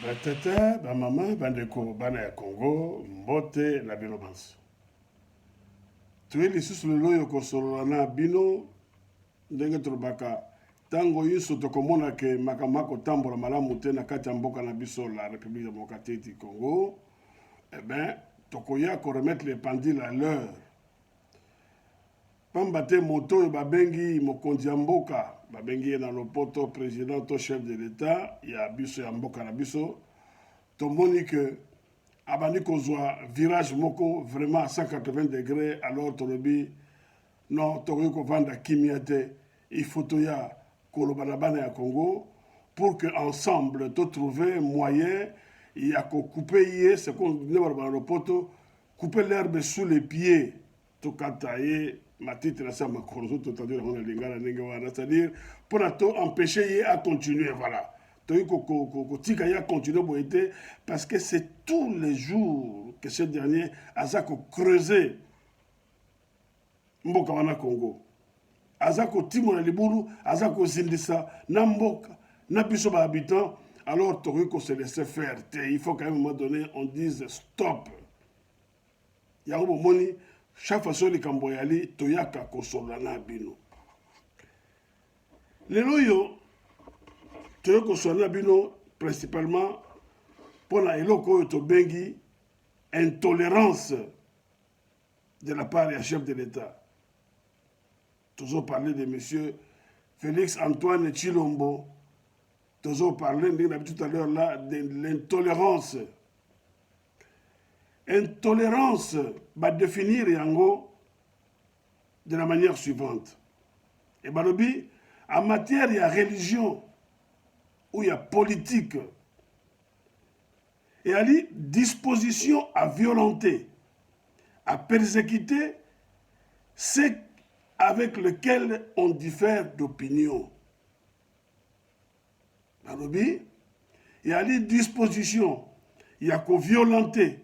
Batata, bamama, bandeko, bana ya Congo, mbote na bino banso. Tuye lisusu lelo oyo kosolola na bino ndenge tolobaka ntango nyonso tokomona ke makambo akotambola malamu te na kati ya mboka na biso la République démocratique du Congo, eh bien, tokoya remettre les pendules à l'heure. Pamba te moto oyo babengi mokonzi ya mboka, babengi ye na lopoto président to chef de l'État ya biso ya mboka na biso, tomoni ke abandi kozwa virage moko vraiment à 180 degrés, alors tolobi non tokoki kovanda kimia te, il faut toya koloba na bana ya Congo pour que ensemble to trouver moyen ya couper ye ce qu'on dit na lopoto, couper l'herbe sous les pieds to kata ye matiti na sa makorozo to tandi na ngona lingala ndenge wana, c'est-à-dire pour empêcher ye à continuer, voilà. Kotika ya continuer boité parce que c'est tous les jours que ce dernier a creusé mboka wana Congo. Azako timo na libulu, azako zindisa na mboka na biso ba habitants, alors Toriko se laisser faire. Il faut qu'à un moment donné on dise stop. Yango moni chaque façon les kamboyali toyaka kosola na bino. Lelo yo toyoko sola bino principalement pour la eloko to bengi intolérance de la part du chef de l'État. Toujours parler de monsieur Félix Antoine Tshilombo. Toujours parler, on a dit tout à l'heure là, de l'intolérance. Intolérance va définir Yango de la manière suivante. Et Balobi, en matière de religion, où il y a politique, et à dire disposition à violenter, à persécuter ceux avec lesquels on diffère d'opinion. Il y a des dispositions, il y a qu'à violenter,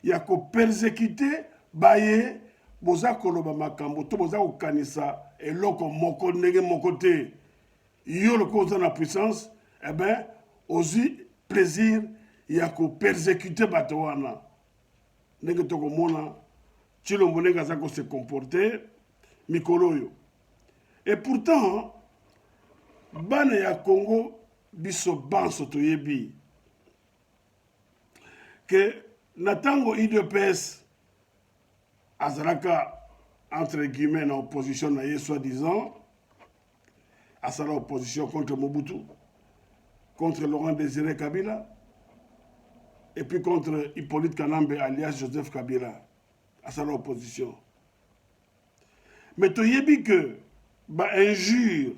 il y a qu'à persécuter, baye, boza koloba makambo, to boza okanisa, et loko moko nege mokote, yo le cause de la puissance, eh bien, aussi plaisir, il y a qu'à persécuter batawana. Nege toko mona, Tshilombo nege azako se comporter, mikoloyo. Et pourtant, bana ya Congo, biso banso toyebi, que natango IDPS azalaka entre guillemets en opposition na ye soi-disant, asala opposition contre Mobutu, contre Laurent Désiré Kabila, et puis contre Hippolyte Kanambe alias Joseph Kabila, asala opposition. Mais toyebi que ba injure,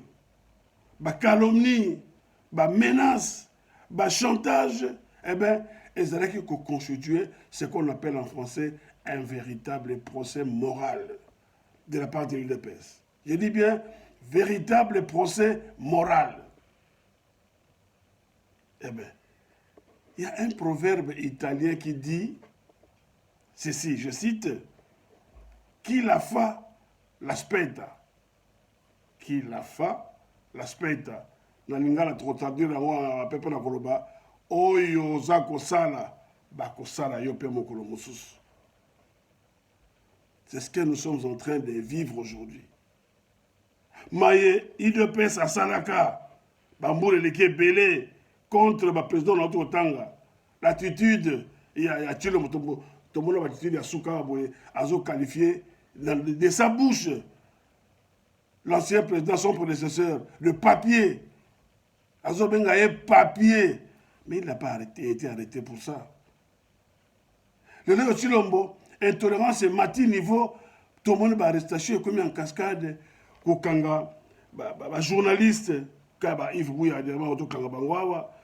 ba calomnie, ba menace, ba chantage, eh bien, ils allaient constituer ce qu'on appelle en français un véritable procès moral de la part de l'UDPS. Je dis bien véritable procès moral. Eh bien, il y a un proverbe italien qui dit ceci, je cite, qui la fa l'aspetta. Qui la fa l'aspetta. Na lingala traduire na pepe na koloba oyo za kosala bakosala yo pe mokolo mosusu. C'est ce que nous sommes en train de vivre aujourd'hui. Maye IDPS asalaka bambule leki belé contre le président de notre Tanga. L'attitude il y a Tshilombo tout le monde l'attitude ya Souka boye azo qualifié de sa bouche l'ancien président, son prédécesseur, le papier. Azobengaye papier. Mais il n'a pas été arrêté pour ça. Le Léo Tshilombo, intolérance et mati niveau, tout le monde va arrestation comme en cascade, kokanga, journaliste, kaba Yves Bouya, kanga bangwawa,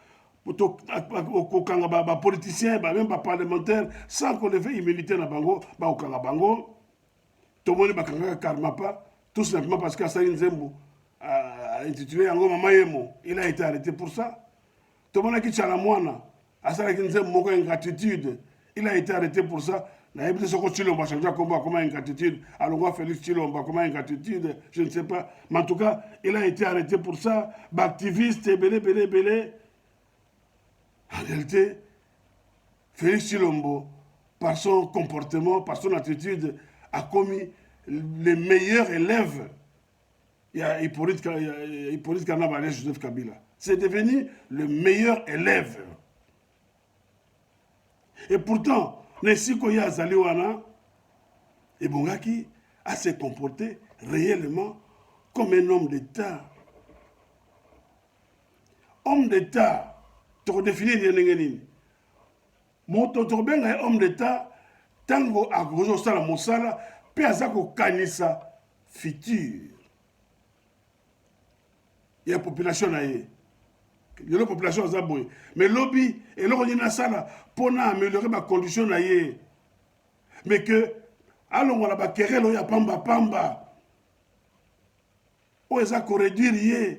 kokanga politicien, même parlementaire, sans qu'on le veuille immunité na bango, okanga bango, tout le monde va kanga karmapa, tout simplement parce qu'Assani Nzembo a intitulé Yango Mamayemo, il a été arrêté pour ça. Tout le monde qui tient la moine, Assani Nzembo moko ingratitude, il a été arrêté pour ça. Na yebite soko Tshilombo changer combat comment ingratitude, alors Félix Tshilombo comment ingratitude, je ne sais pas. Mais en tout cas, il a été arrêté pour ça. Activiste belé. En réalité, Félix Tshilombo, par son comportement, par son attitude, a commis les meilleurs élèves. Il y a Hippolyte Kanaba et Joseph Kabila. C'est devenu le meilleur élève. Et pourtant, Nesiko Yazaliwana, et Bongaki a se comporté réellement comme un homme d'État. Homme d'État, tu redéfinis les moto tobenga homme d'État, tango agozo sala mosala, pe azako kanisa futur. Il y a population naïe. Il y a la population zaboye. Mais lobby, et là on y a ça pour améliorer ma condition naïe. Mais que, allons on a ba querelle, il y a pamba pamba. Oh, ça qu'on réduire,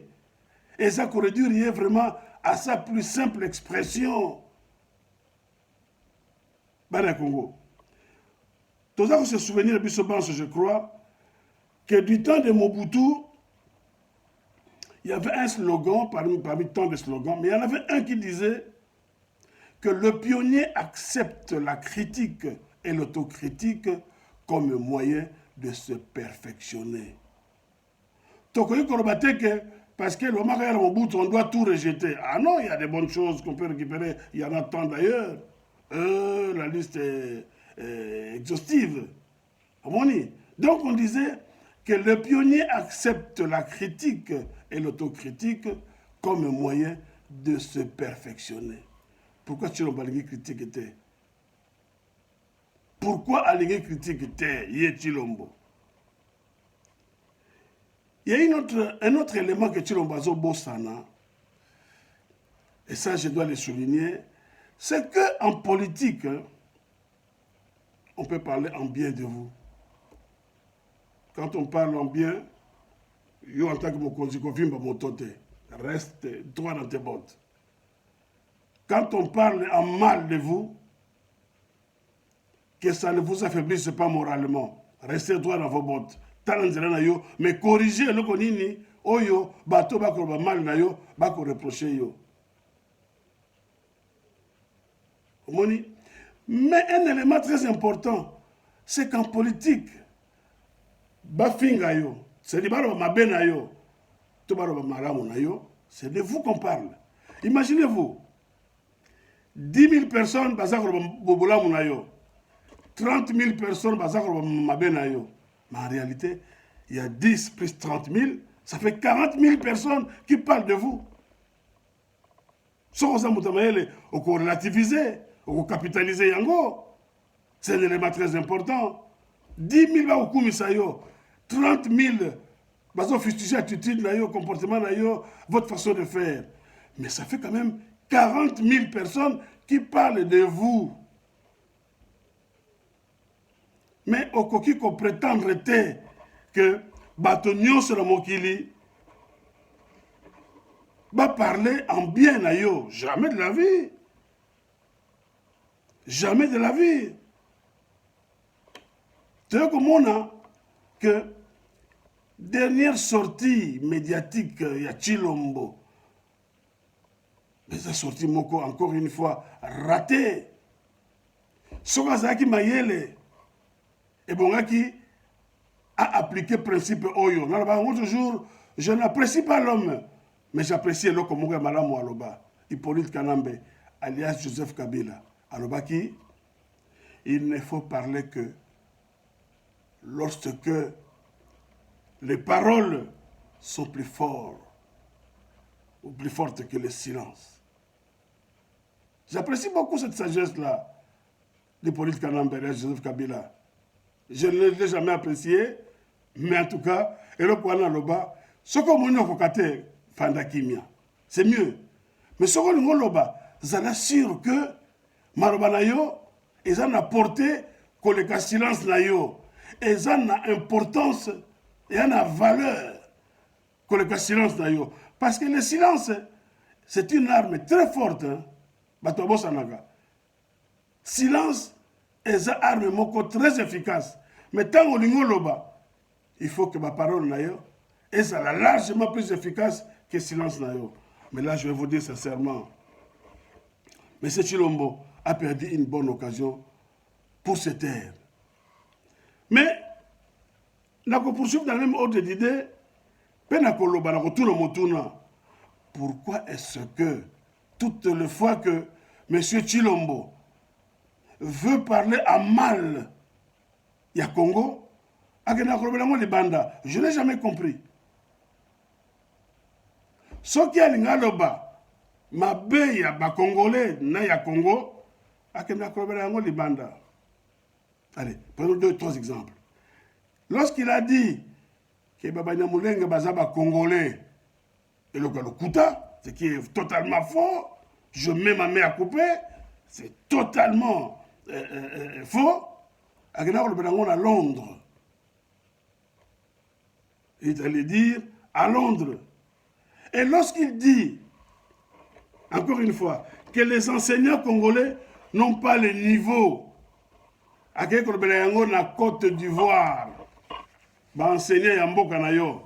et ça qu'on réduire vraiment à sa plus simple expression. Bana Congo. Tous ça, se souvenir de Bissobance, je crois, que du temps de Mobutu, il y avait un slogan, parmi tant de slogans, mais il y en avait un qui disait que le pionnier accepte la critique et l'autocritique comme moyen de se perfectionner. Donc, parce que le Marais Mobutu, on doit tout rejeter. Ah non, il y a des bonnes choses qu'on peut récupérer, il y en a tant d'ailleurs. La liste est exhaustive. Donc on disait que le pionnier accepte la critique et l'autocritique comme un moyen de se perfectionner. Pourquoi Tshilombo Alingi critique était? Pourquoi Alingi critique était Tshilombo? Il y a un autre élément que Tshilombo Azo Bossana, et ça je dois le souligner, c'est qu'en politique, on peut parler en bien de vous. Quand on parle en bien, yo en tant que Mokonzi Kovimba Motote, reste droit dans tes bottes. Quand on parle en mal de vous, que ça ne vous affaiblisse pas moralement, restez droit dans vos bottes. Mais corrigez le konini, oyo, bato bako mal na yo, bako reprocher yo. Mais un élément très important, c'est qu'en politique, c'est de vous qu'on parle. Imaginez-vous, 10 000 personnes, 30 000 personnes, mais en réalité, il y a 10 plus 30 000, ça fait 40 000 personnes qui parlent de vous. Sans ça, on peut relativiser. On peut capitaliser yango. C'est un élément très important. 10 000 va au Kumisayo, 30 000 va au fustiger attitude, comportement, votre façon de faire. Mais ça fait quand même 40 000 personnes qui parlent de vous. Mais au coquille qu'on prétendrait que Batonio sur le Mokili va parler en bien à yo. Jamais de la vie. Jamais de la vie. Tu vois comme on a que dernière sortie médiatique, il y a Tshilombo. Mais sa sortie moko, encore une fois, ratée. Sokazaki Mayele. Et Bongaki a appliqué le principe Oyo. L'autre jour, je n'apprécie pas l'homme, mais j'apprécie l'homme comme Mouga Malamou Aloba, Hippolyte Kanambe, alias Joseph Kabila. Alobaki, il ne faut parler que lorsque les paroles sont plus fortes ou plus fortes que le silence. J'apprécie beaucoup cette sagesse-là d'Hippolyte Kanambe et Joseph Kabila. Je ne l'ai jamais apprécié, mais en tout cas, et le point Loba, ce qu'on m'a dit, c'est mieux. Mais ce qu'on m'a dit, ça assure que Maroba na yo, ils ont apporté que le silence na yo, ils ont importance et ont valeur que le silence na yo. Parce que le silence, c'est une arme très forte. Silence est une arme très efficace. Mais tant qu'on loba, il faut que ma parole na yo, et ça est largement plus efficace que le silence na yo. Mais là, je vais vous dire sincèrement, M. Chilombo a perdu une bonne occasion pour se taire. Mais, nous poursuivre dans le même ordre d'idée, pourquoi est-ce que, toutes les fois que M. Chilombo veut parler à mal il y a Congo, je n'ai jamais compris. Ce qui est l'ingaloba, ma belle ya ba Congolais, na ya Congo, akenda kolobela ngo libanda. Allez, prenons 2-3 exemples. Lorsqu'il a dit que Baba Nyamulenge bazaba Congolais et le Kuta, ce qui est totalement faux, je mets ma main à couper, c'est totalement faux. Akenda kolobela ngo à Londres. Il allait dire à Londres. Et lorsqu'il dit, encore une fois, que les enseignants congolais n'ont pas le niveau à la Côte d'Ivoire, enseigner à Mboka na yo,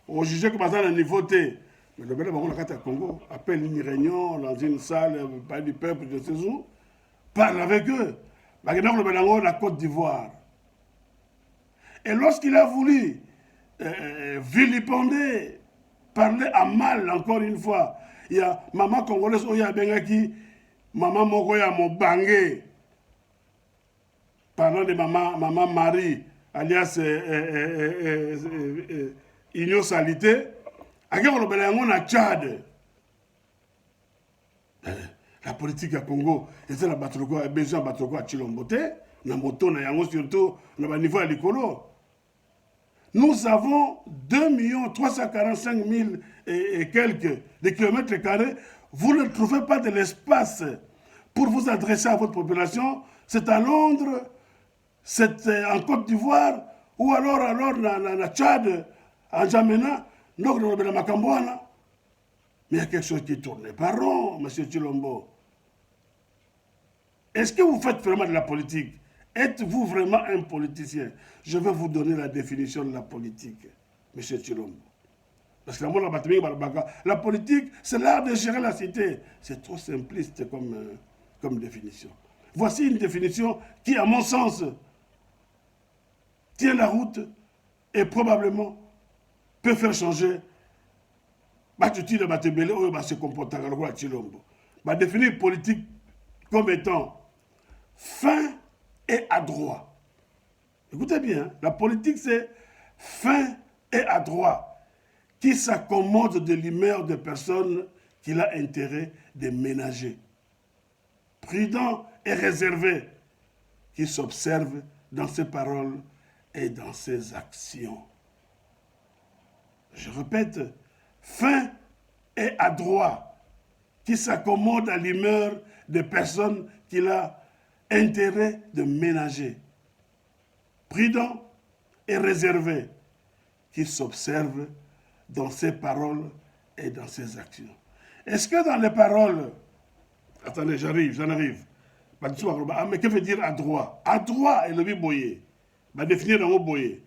au juge que bazan a niveau T, mais le Bénin la Congo appelle une réunion dans une salle du peuple de ces jours, parle avec eux, la Côte d'Ivoire. Et lorsqu'il a voulu vilipender, parler à mal encore une fois, il y a maman congolaise oya bengaki maman mokoya mobangé parlant de maman Marie alias Igno Salité akeko lobela yango na Tchad. La politique à Congo était la batuloko a besoin batuloko à Chilombote na moto na yango surtout na ba niveau à l'écolo. Nous avons 2 345 000 et quelques de kilomètres carrés. Vous ne trouvez pas de l'espace pour vous adresser à votre population. C'est à Londres, c'est en Côte d'Ivoire, ou alors dans Tchad, en Djamena, donc dans le Macambouana. Mais il y a quelque chose qui tourne pas rond, M. Chilombo. Est-ce que vous faites vraiment de la politique? Êtes-vous vraiment un politicien? Je vais vous donner la définition de la politique, M. Chilombo. Parce que la politique, c'est l'art de gérer la cité. C'est trop simpliste comme définition. Voici une définition qui, à mon sens, tient la route et probablement peut faire changer. Définir politique comme étant fin et adroit. Écoutez bien, la politique c'est fin et adroit, qui s'accommode de l'humeur de personnes qu'il a intérêt de ménager. Prudent et réservé, qui s'observe dans ses paroles et dans ses actions. Je répète, fin et adroit, qui s'accommode à l'humeur des personnes qu'il a intérêt de ménager. Prudent et réservé, qui s'observe dans ses paroles et dans ses actions. Est-ce que dans les paroles... Attendez, j'en arrive. Mais que veut dire adroit? Adroit est le mot boyer. Va définir le mot boyer.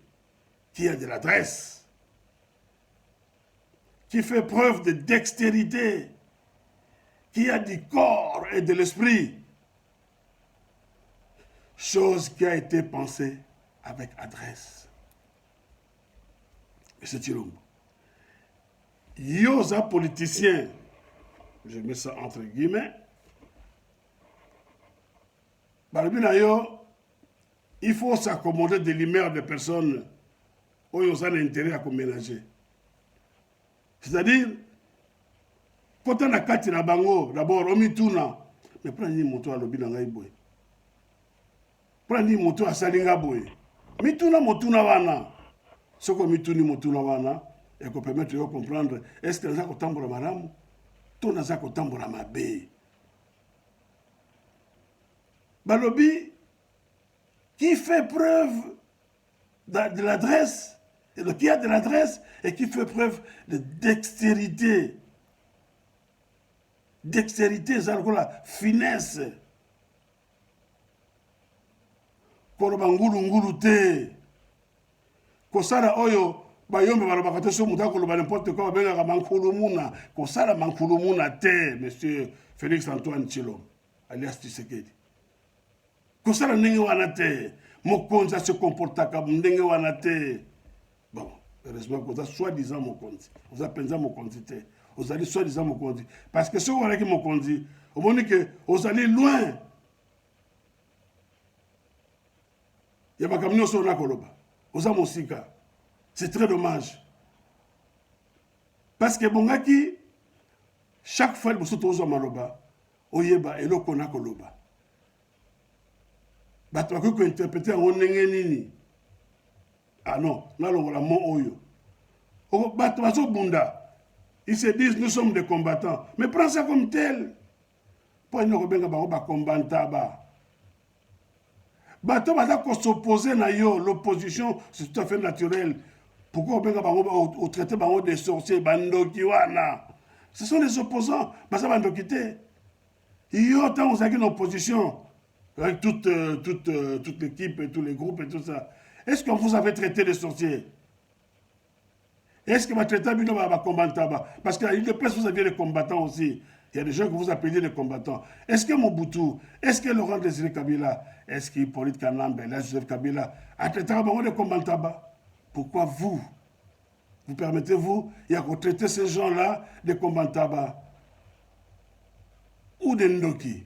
Qui a de l'adresse, qui fait preuve de dextérité, qui a du corps et de l'esprit. Chose qui a été pensée avec adresse. M. Chilombo. Yosa politicien, je mets ça entre guillemets, il faut s'accommoder de l'humeur des personnes où ils ont intérêt à ménager. C'est-à-dire, quand on a quatre na bango, d'abord, on mituna, mais prenez une moto à l'obi dans l'aïboé. Prenez une moto à salinga boé. Mituna motuna wana. Ce que mituni motuna wana, et qu'on permet de comprendre, est-ce que nous avons tambour à madame, tout nous avons tambour à ma bé. Balobi, qui fait preuve de l'adresse, qui a de l'adresse et qui fait preuve de dextérité. Dextérité, c'est la finesse. Koloba ngulu ngulu te. Kosala oyo, bayombe balobaka so muta koloba n'importe quoi, bengaka mankulumuna. Kosala mankulumuna te, monsieur Félix Antoine Tshilombo. alias Tshisekedi. Kosala ndenge wana te, mokonzi se comporta comme ndenge wana te. Bon, heureusement que vous avez soi-disant mokonzi. Vous avez pensé mokonzi te. Vous allez soi-disant mokonzi. Parce que si vous avez mokonzi, vous voyez que vous allez loin. Il y a pas comme nous sur la Koloba. Vous avez mosika. C'est très dommage. Parce que bon qui chaque fois que vous êtes au Maloba, oyeba et l'oko na Koloba. Bato ko interpréter en nini. Ah non, là on la mon oyo. O bato baso bunda. Ils se disent nous sommes des combattants, mais prends ça comme tel. Pour nous benga ba combattant ba. Bato bata ko s'opposer na yo, l'opposition c'est tout à fait naturel. Pourquoi benga ba au traité ba des sorciers bandoki wana. Ce sont les opposants, basa bandoki te. Yo tant vous avez une opposition avec toute l'équipe et tous les groupes et tout ça. Est-ce que vous avez traité les sorciers? Est-ce que vous traitez les combattants? Parce qu'à l'île de presse, vous aviez les combattants aussi. Il y a des gens que vous appeliez les combattants. Est-ce que Mobutu, est-ce que Laurent Désiré Kabila, est-ce qu'Hippolyte Kanambe, Joseph Kabila a traité les combattants? Pourquoi vous permettez-vous, il y a qu'on traiter ces gens-là des combattants ou des Ndoki?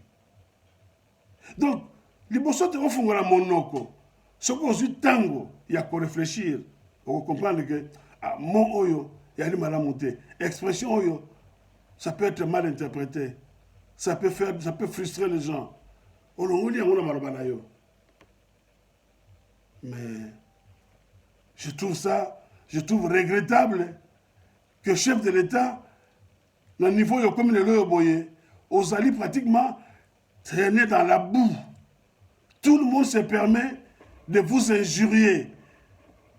Donc, les bossons te font la monoko. Ce qu'on dit tango, il y a qu'on réfléchir. On comprend que mon oyo, il y a des malamontés. Expression oyo, ça peut être mal interprété. Ça peut frustrer les gens. Mais je trouve regrettable que le chef de l'État, le niveau comme le Loyoboye, aux alliés pratiquement traîner dans la boue. Tout le monde se permet de vous injurier,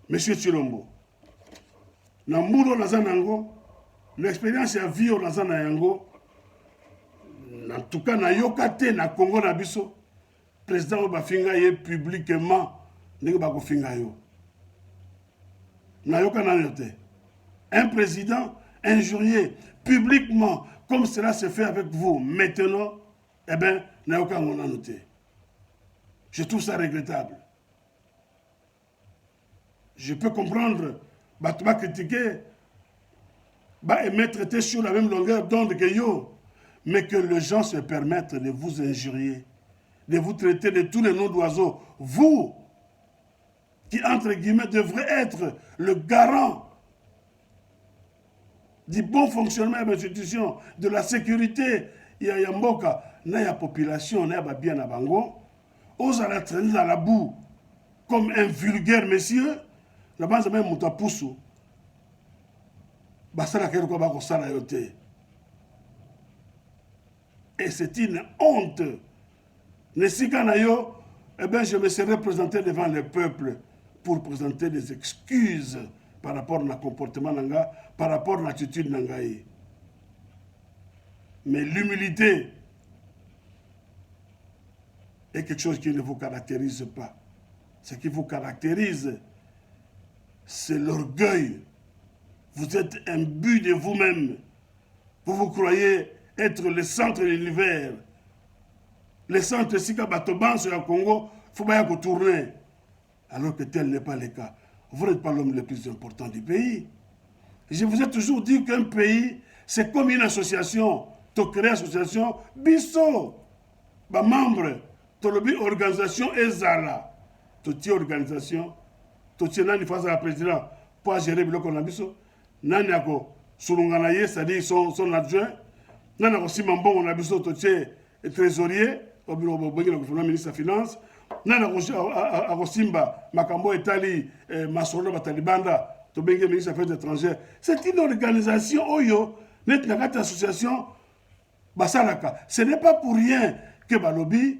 Monsieur Tshilombo. Dans Mouro Nazanango, l'expérience a vie au Nazanayango, en tout cas, na Yokate, na Congo Nabiso, président Bafinga y publiquement, n'est pas Bafinga yo. Na Yoka Nayote. Un président injurié publiquement, comme cela se fait avec vous maintenant, eh bien, na Yoka Nanote. Je trouve ça regrettable. Je peux comprendre, tu vas critiquer, émettre sur la même longueur d'onde que yo, mais que les gens se permettent de vous injurier, de vous traiter de tous les noms d'oiseaux. Vous, qui entre guillemets devrez être le garant du bon fonctionnement de l'institution, de la sécurité, il y a Mboka, il y a population, il y a bien à Bango, ose à la traîner dans la boue comme un vulgaire monsieur, la base même Moutapoussou. Et c'est une honte. Eh bien, je me serais présenté devant le peuple pour présenter des excuses par rapport à mon comportement, par rapport à l'attitude nangaï. Mais l'humilité est quelque chose qui ne vous caractérise pas. Ce qui vous caractérise, c'est l'orgueil. Vous êtes imbu de vous-même. Vous vous croyez être le centre de l'univers. Le centre, si Kabatoban sur le Congo, il faut bien tourner. Alors que tel n'est pas le cas. Vous n'êtes pas l'homme le plus important du pays. Je vous ai toujours dit qu'un pays, c'est comme une association. Tu crées une association, biso. Ba membre, tu as organisation ezala. Tu as organisation, tu as une phase à la présidente pour gérer le biso. Nani ako sulungana ye, c'est-à-dire son adjoint. Nani ako simambon on a biso tu es trésorier, au bureau de gouvernement ministre des Finances. Nani ako simba makambo etali masolo batalibanda, to bengi ministre des Affaires étrangères. C'est une organisation oyo, net nakati association basalaka. Ce n'est pas pour rien que balobi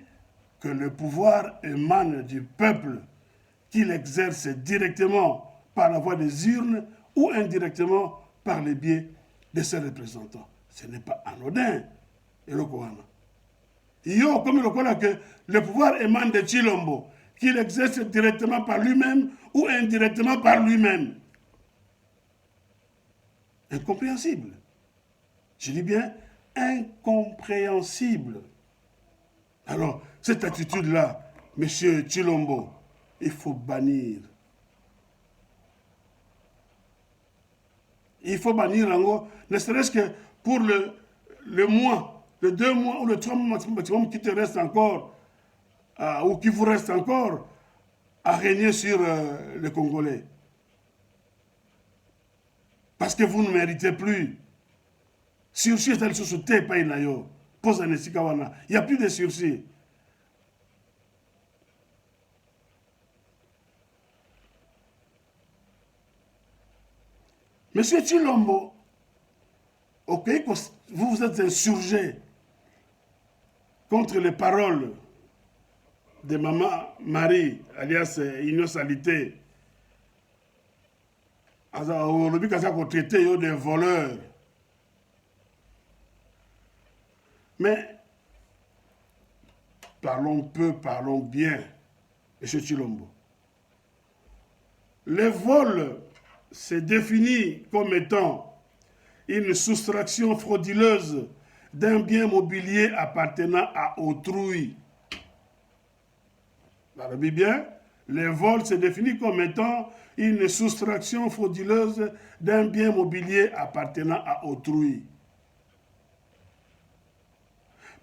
que le pouvoir émane du peuple, qu'il exerce directement par la voie des urnes ou indirectement par les biais de ses représentants. Ce n'est pas anodin. Et le Kowana. Yo, comme le Kowana, que le pouvoir émane de Tshilombo, qu'il exerce directement par lui-même ou indirectement par lui-même. Incompréhensible. Je dis bien incompréhensible. Alors, cette attitude-là, Monsieur Tshilombo, il faut bannir. Il faut bannir Rango, ne serait-ce que pour le mois, le 2 mois ou le 3 mois maximum qui te reste encore, ou qui vous reste encore, à régner sur les Congolais. Parce que vous ne méritez plus. Sursis est allé sur ce thé, pas inayo. Pose un esikawana. Il n'y a plus de sursis. Monsieur Tshilombo, ok, vous vous êtes insurgé contre les paroles de Maman Marie, alias Ignos Alité. Aujourd'hui, quand ça a traité des voleurs. Mais, parlons peu, parlons bien, M. Tshilombo. Le vol se définit comme étant une soustraction frauduleuse d'un bien mobilier appartenant à autrui. Vous avez bien, le vol se définit comme étant une soustraction frauduleuse d'un bien mobilier appartenant à autrui.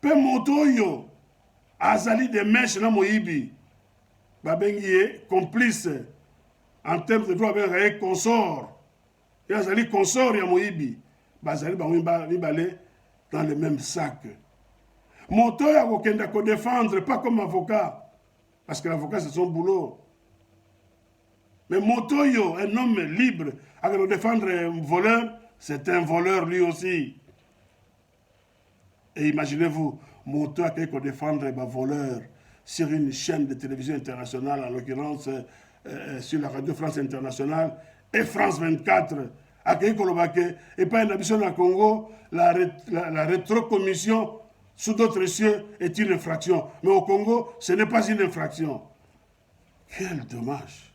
Pe motoyo azali de mèche na moyibi babengi complice en termes de droit avec consort. Et azali consort ya moyibi bazali bango mibale dans le même sac. Moto ya kokenda ko défendre pas comme avocat parce que l'avocat c'est son boulot. Mais Motoyo, un homme libre, avec le défendre un voleur, c'est un voleur lui aussi. Et imaginez-vous, Moto a quelqu'un défendre un voleur sur une chaîne de télévision internationale, en l'occurrence sur la Radio France Internationale et France 24, à quelqu'un et pas une ambition au Congo, la rétrocommission sous d'autres cieux est une infraction. Mais au Congo, ce n'est pas une infraction. Quel dommage!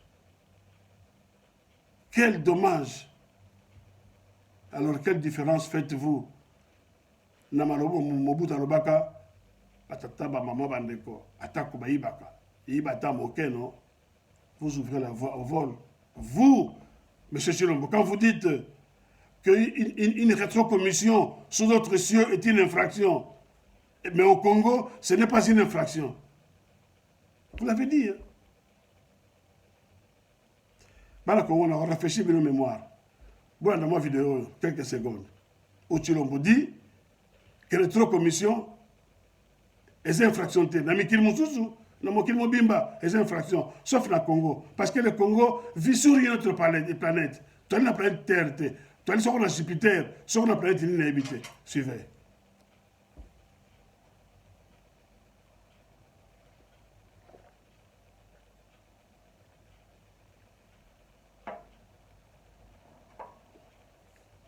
Quel dommage! Alors, quelle différence faites-vous? Namalobo Mobutu Alobaka, Atataba Mama Bandeko, Atako Baibaka, Ibata Mokeno, vous ouvrez la voie au vol. Vous, M. Tshilombo, quand vous dites qu'une rétrocommission sous d'autres cieux est une infraction, mais au Congo, ce n'est pas une infraction. Vous l'avez dit, hein? Dans le Congo, on a réfléchi à nos mémoires. Bon, dans ma vidéo, quelques secondes, où Tshilombo dit que la rétrocommission est une infraction. Namikil Moussousou, Namokil Mobimba est une infraction, sauf le Congo. Parce que le Congo vit sur une autre planète. Tu as la planète Terre, tu as sur la Jupiter, sur la planète inhabitée. Suivez.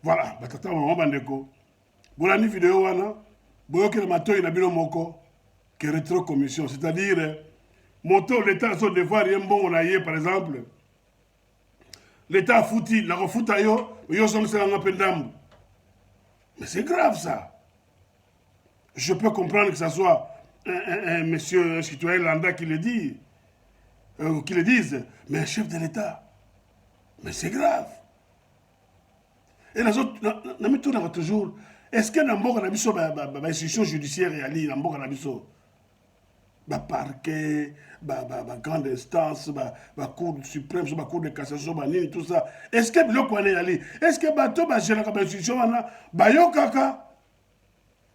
Voilà, batata maman bandeko. Bolani vidéo wana, boyoke le mato ina bino moko, que rétrocommission, c'est-à-dire moto l'État a son devoir rien bon on a yé par exemple. L'État a foutu, la refuta yo son c'est un pendam. Mais c'est grave ça. Je peux comprendre que ça soit un monsieur, un citoyen lambda qui le dit, qui le dise, mais un chef de l'État. Mais c'est grave. Et les autres, on a toujours, est-ce que dans le institution judiciaire et ali, dans le parquet, grande instance, cour suprême, cour de cassation, tout ça, est-ce que le connaît ali, est-ce que bateau gère la institution, bayokaka,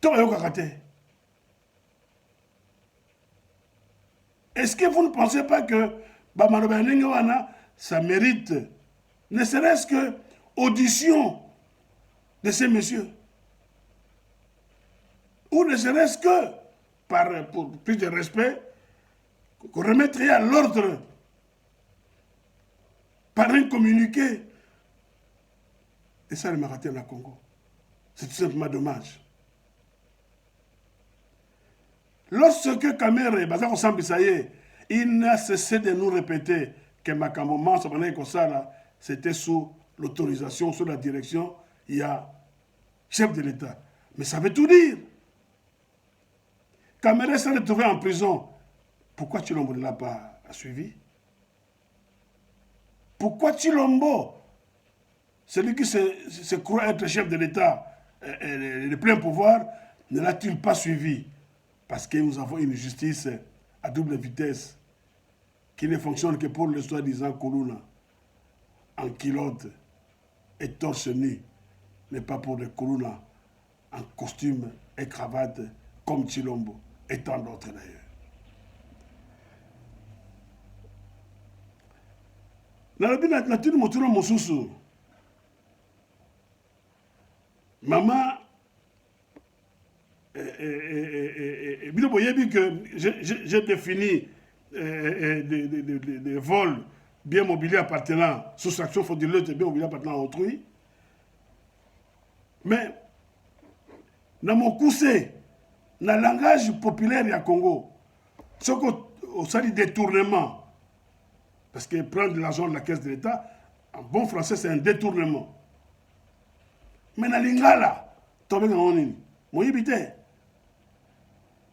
to bayokaka te. Est-ce que vous ne pensez pas que ça mérite, ne serait-ce que audition de ces messieurs? Ou ne serait-ce que, pour plus de respect, qu'on remettrait à l'ordre par un communiqué. Et ça, le marathon au Congo. C'est tout simplement dommage. Lorsque Kamere, Bazar Sambisaye, il n'a cessé de nous répéter que Makambo c'était sous l'autorisation, sous la direction, il y a chef de l'État. Mais ça veut tout dire. Kamere s'est retrouvé en prison. Pourquoi Chilombo ne l'a pas suivi? Pourquoi Chilombo, celui qui se croit être chef de l'État, le plein pouvoir, ne l'a-t-il pas suivi? Parce que nous avons une justice à double vitesse qui ne fonctionne que pour le soi-disant Koulouna, en culotte et torse nu, mais pas pour le Koulouna en costume et cravate comme Chilombo et tant d'autres d'ailleurs. Nalobi na tuni motuna mosusu. Maman, bien que j'ai défini des vols bien mobiliers appartenant, soustraction frauduleuse et bien mobilier appartenant à autrui. Mais, dans mon coussé, dans le langage populaire du Congo, ce qu'on s'est détournement, parce que prendre de l'argent de la caisse de l'État, en bon français, c'est un détournement. Mais dans Lingala, tombé dans mon île, moi habité.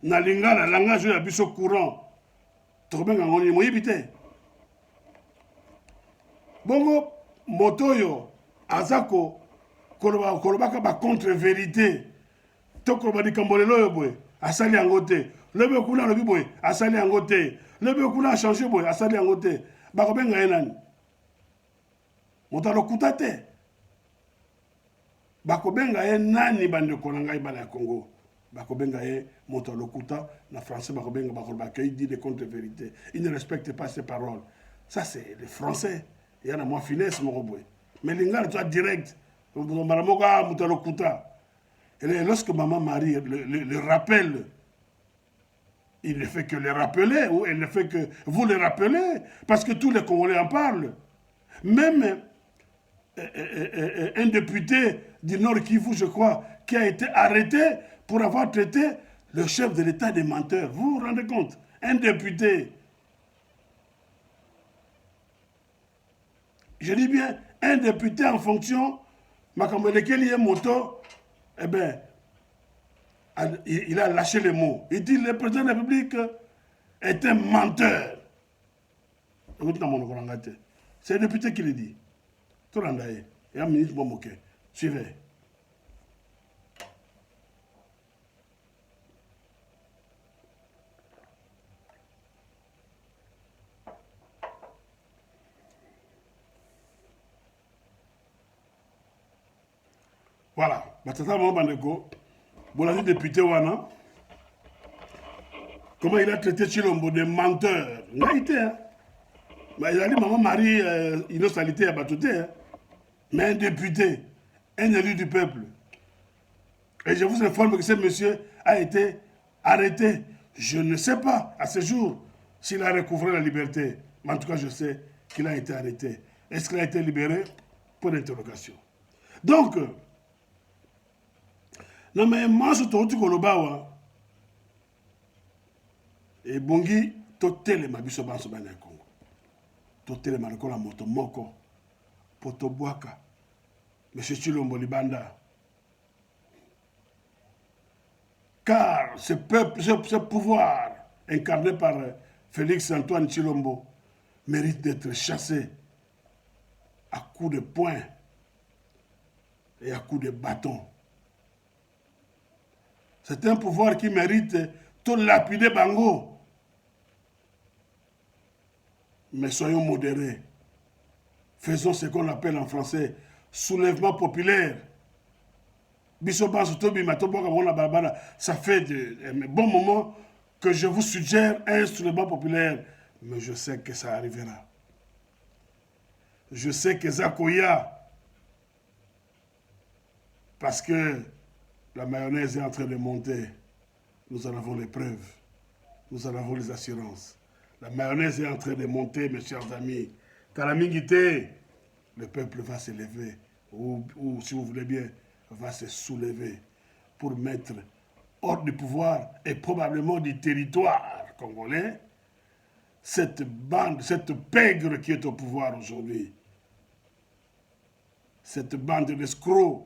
Dans Lingala, langage de la courant, tombé dans mon île, moi habité. Bongo, motoyo, azako, kolobaka ba contre-vérité. To koloba di kambolelo yo boy, asali angote. Lebe kuna lobi boy, asali angote. Lebe kuna changer boy, asali angote. Bakobenga enani. Motalo kutate. Bakobenga enani bande konanga ibala ya Congo. Bakobenga motalo kuta na français bakobenga bakolobaka il dit des contre-vérités. Il ne respecte pas ses paroles. Ça c'est le français. Il y en a moins finesse mon boy. Mais l'ingala toi direct. Maramoka motalo kuta. Et lorsque maman Marie le rappelle, il ne fait que le rappeler, ou elle ne fait que vous le rappeler, parce que tous les Congolais en parlent. Même un député du Nord Kivu, je crois, qui a été arrêté pour avoir traité le chef de l'État des menteurs. Vous vous rendez compte? Un député. Je dis bien, un député en fonction, Makamwelekeli est moto, eh bien, il a lâché les mots. Il dit le président de la République est un menteur. C'est le député qui le dit. Tout le monde et un ministre Momoke. Suivez. Voilà. Batata Mwambandeko. Bolani député Wana, comment il a traité Chilombo de menteur. Il a été, hein. Mais il a dit, maman Marie, innocalité à Batouté, hein. Mais un député, un élu du peuple. Et je vous informe que ce monsieur a été arrêté. Je ne sais pas, à ce jour, s'il a recouvré la liberté. Mais en tout cas, je sais qu'il a été arrêté. Est-ce qu'il a été libéré? Pour l'interrogation. Donc, non mais moi je te dis que et bongi totele mabiso banso bana Congo totele malokola moto moko poto boaka monsieur Chilombo Libanda, car ce peuple, ce pouvoir incarné par Félix Antoine Chilombo mérite d'être chassé à coups de poing et à coups de bâton. C'est un pouvoir qui mérite tout lapider Bango. Mais soyons modérés. Faisons ce qu'on appelle en français soulèvement populaire. Ça fait un bon moment que je vous suggère un soulèvement populaire. Mais je sais que ça arrivera. Je sais que Zakoya, parce que la mayonnaise est en train de monter. Nous en avons les preuves. Nous en avons les assurances. La mayonnaise est en train de monter, mes chers amis. Kalamingité, le peuple va se lever. Ou, si vous voulez bien, va se soulever pour mettre hors du pouvoir et probablement du territoire congolais cette bande, cette pègre qui est au pouvoir aujourd'hui. Cette bande d'escrocs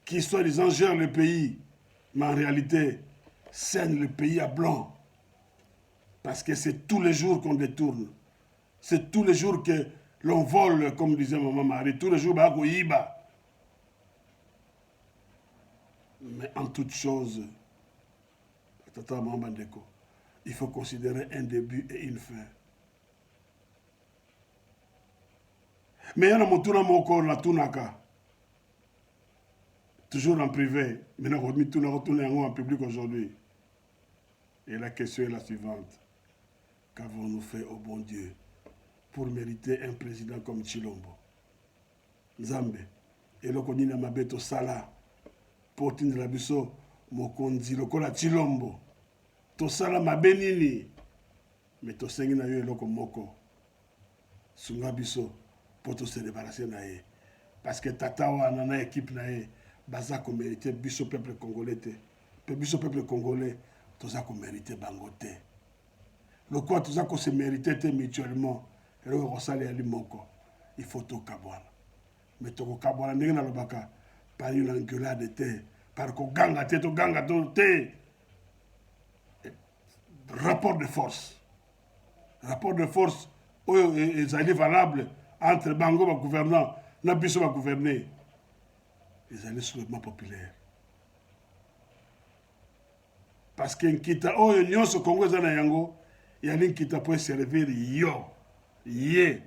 qui soi-disant gère le pays, mais en réalité saigne le pays à blanc. Parce que c'est tous les jours qu'on détourne. C'est tous les jours que l'on vole, comme disait maman Marie. Tous les jours, bah, mais en toute chose, Tata Maman Bandeko, il faut considérer un début et une fin. Mais il y a un moko na tunaka. Toujours en privé. Maintenant, on retourne en public aujourd'hui. Et la question est la suivante. Qu'avons-nous fait au bon Dieu pour mériter un président comme Tshilombo? Nzambe. Et le konina mabeto sala. Pour tindre biso mokonzi lokola Tshilombo. To sala mabenini. Mais to sengi na yo eloko moko. Sunga biso. Pour se débarrasser nae. Parce que tata wana na équipe nae baza ko mériter biso peuple congolais te. Pe biso peuple congolais toza ko mériter bangote. Le quoi toza ko se mériter te mutuellement. Et le rosali ali moko. Il faut to kabwana. Mais to ko kabwana ndenge na lobaka par une engueulade te, par ko ganga te to ganga te. Rapport de force. Rapport de force ils allaient valables entre Bango va gouvernant, Nabiso va gouverner. Ils allaient sur le mouvement populaire. Parce que Nkita, oh, yon se Congo zana yango, yali Nkita pour servir yo, ye,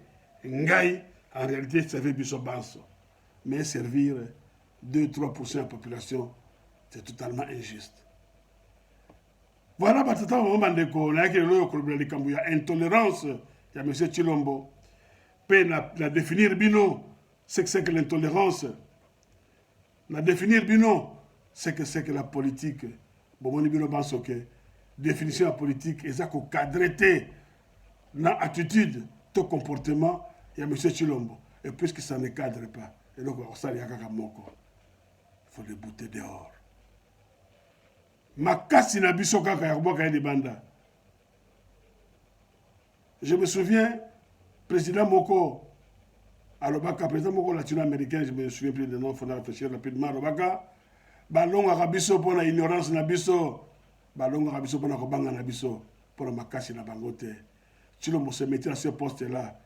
ngai, en réalité servir Biso Banso. Mais servir 2-3% de la population, c'est totalement injuste. Voilà, batata moment ndeko, na yake loyo kolobela likambo ya intolérance ya M. Tshilombo. La définir bino, c'est que l'intolérance. La définir bino, c'est que la politique. Bon, mon bino pense que définition de la politique, et ça qu'on cadrete dans l'attitude, ton comportement, il y a M. Tshilombo. Et puisque ça ne cadre pas, et donc il faut le bouter dehors. Makasi na biso kaka ya kuboka ya banda. Je me souviens, président Moko, Alobaka, président Moko latino-américain, je me souviens plus de nom, il faudra réfléchir rapidement. Alobaka, balonga kabiso pour la ignorance na biso, balonga kabiso pour la kobanga na biso, pour la makasi na bangote. Tshilombo se mettait à ce poste-là,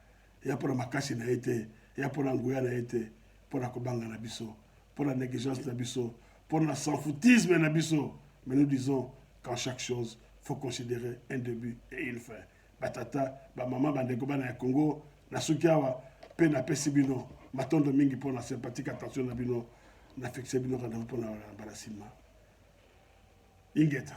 il y a pour la makasi na été, il y a pour la ngouya na été, pour la kobanga na biso, pour la négligence na biso, pour la sans-foutisme na biso. Mais nous disons qu'en chaque chose, il faut considérer un début et une fin. Batata, maman bandeko bana ya Congo, na sukiawa, pe na pesi bino, matondo mingi pour la sympathique attention na bino, na fixe bino rendez-vous pour la barasima. Ingeta.